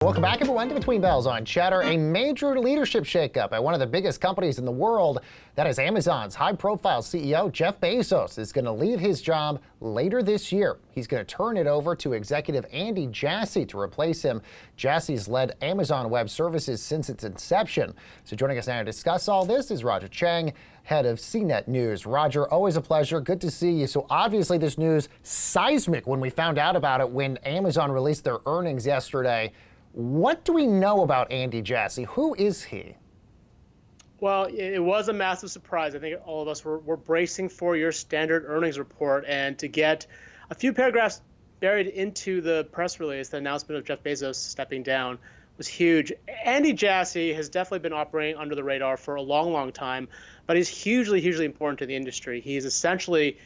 Welcome back, everyone, to Between Bells on Cheddar. A major leadership shakeup at one of the biggest companies in the world. That is Amazon's high-profile CEO, Jeff Bezos, is going to leave his job later this year. He's going to turn it over to executive Andy Jassy to replace him. Jassy's led Amazon Web Services since its inception. So joining us now to discuss all this is Roger Cheng, head of CNET News. Roger, always a pleasure. Good to see you. So obviously this news, seismic when we found out about it when Amazon released their earnings yesterday. What do we know about Andy Jassy? Who is he? Well, it was a massive surprise. I think all of us were bracing for your standard earnings report, and to get a few paragraphs buried into the press release, the announcement of Jeff Bezos stepping down, was huge. Andy Jassy has definitely been operating under the radar for a long, long time, but he's hugely, hugely important to the industry. He's essentially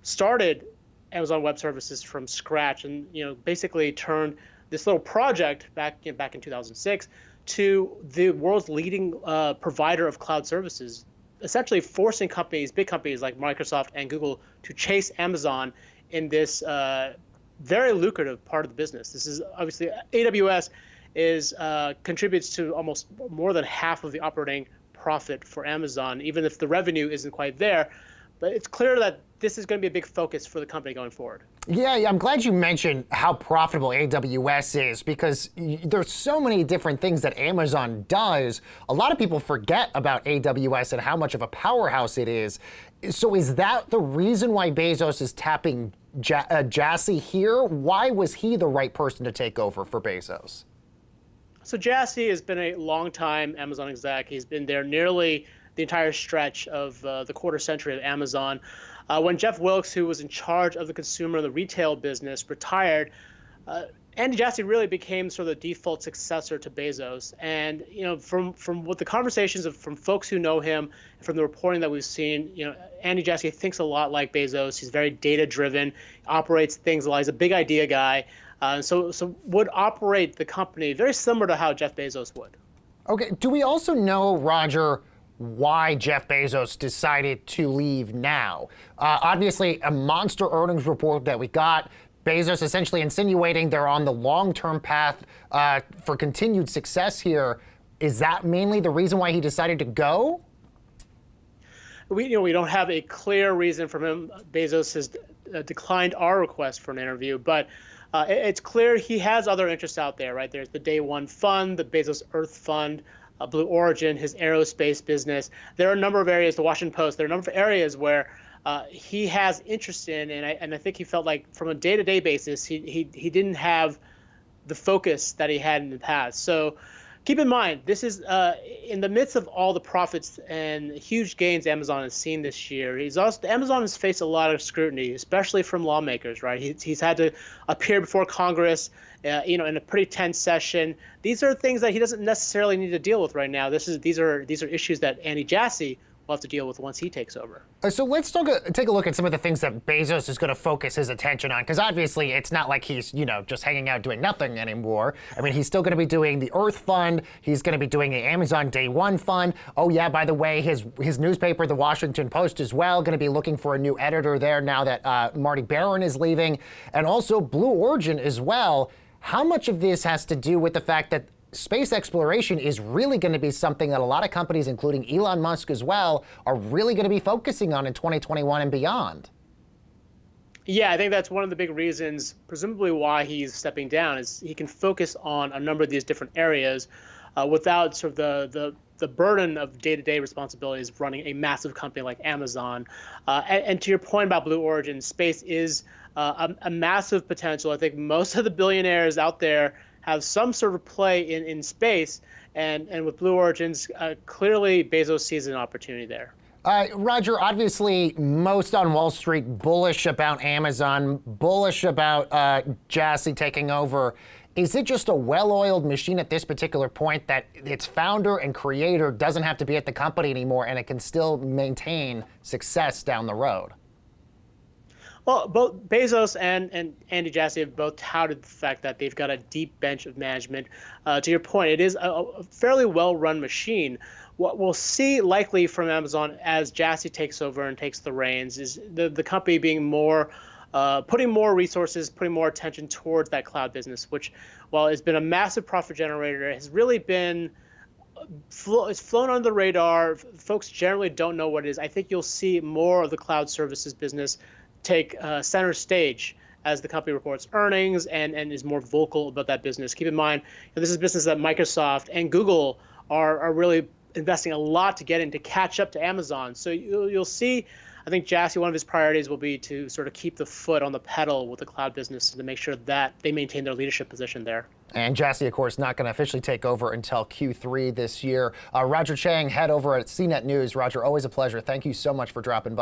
started Amazon Web Services from scratch and basically turned this little project back in 2006 to the world's leading provider of cloud services, essentially forcing big companies like Microsoft and Google to chase Amazon in this very lucrative part of the business. This is obviously AWS contributes to almost more than half of the operating profit for Amazon, even if the revenue isn't quite there. But it's clear that this is going to be a big focus for the company going forward. Yeah, I'm glad you mentioned how profitable AWS is, because there's so many different things that Amazon does. A lot of people forget about AWS and how much of a powerhouse it is. So is that the reason why Bezos is tapping Jassy here? Why was he the right person to take over for Bezos? So Jassy has been a long-time Amazon exec. He's been there nearly the entire stretch of the quarter century of Amazon. When Jeff Wilkes, who was in charge of the consumer and the retail business, retired, Andy Jassy really became sort of the default successor to Bezos. And from what the conversations from folks who know him, and from the reporting that we've seen, Andy Jassy thinks a lot like Bezos. He's very data-driven, operates things a lot. He's a big idea guy, so would operate the company very similar to how Jeff Bezos would. Okay. Do we also know, Roger, why Jeff Bezos decided to leave now? Obviously, a monster earnings report that we got. Bezos essentially insinuating they're on the long-term path for continued success here. Is that mainly the reason why he decided to go? We don't have a clear reason from him. Bezos has declined our request for an interview, but it's clear he has other interests out there, right? There's the Day One Fund, the Bezos Earth Fund, Blue Origin, his aerospace business. There are a number of areas, the Washington Post, there are a number of areas where he has interest in, and I think he felt like from a day-to-day basis, he didn't have the focus that he had in the past. So keep in mind, this is in the midst of all the profits and huge gains Amazon has seen this year. Amazon has faced a lot of scrutiny, especially from lawmakers, right? He's had to appear before Congress, in a pretty tense session. These are things that he doesn't necessarily need to deal with right now. These are issues that Andy Jassy will have to deal with once he takes over. So let's take a look at some of the things that Bezos is going to focus his attention on, because obviously it's not like he's just hanging out doing nothing anymore. I mean, he's still going to be doing the Earth Fund. He's going to be doing the Amazon Day One Fund. Oh yeah, by the way, his newspaper, the Washington Post, as well, going to be looking for a new editor there now that Marty Barron is leaving, and also Blue Origin as well. How much of this has to do with the fact that space exploration is really going to be something that a lot of companies, including Elon Musk as well, are really going to be focusing on in 2021 and beyond? Yeah, I think that's one of the big reasons, presumably why he's stepping down, is he can focus on a number of these different areas without sort of the burden of day-to-day responsibilities of running a massive company like Amazon. And to your point about Blue Origin, space is a massive potential. I think most of the billionaires out there have some sort of play in space, and with Blue Origins, clearly Bezos sees an opportunity there. Roger, obviously most on Wall Street bullish about Amazon, bullish about Jassy taking over. Is it just a well-oiled machine at this particular point that its founder and creator doesn't have to be at the company anymore and it can still maintain success down the road? Well, both Bezos and Andy Jassy have both touted the fact that they've got a deep bench of management. To your point, it is a fairly well-run machine. What we'll see likely from Amazon as Jassy takes over and takes the reins is the company being more putting more resources, putting more attention towards that cloud business, which, while it's been a massive profit generator, has really been it's flown under the radar. Folks generally don't know what it is. I think you'll see more of the cloud services business take center stage as the company reports earnings and is more vocal about that business. Keep in mind, this is a business that Microsoft and Google are really investing a lot to get in to catch up to Amazon. So you'll see, I think Jassy, one of his priorities will be to sort of keep the foot on the pedal with the cloud business to make sure that they maintain their leadership position there. And Jassy, of course, not going to officially take over until Q3 this year. Roger Chang, head over at CNET News. Roger, always a pleasure. Thank you so much for dropping by.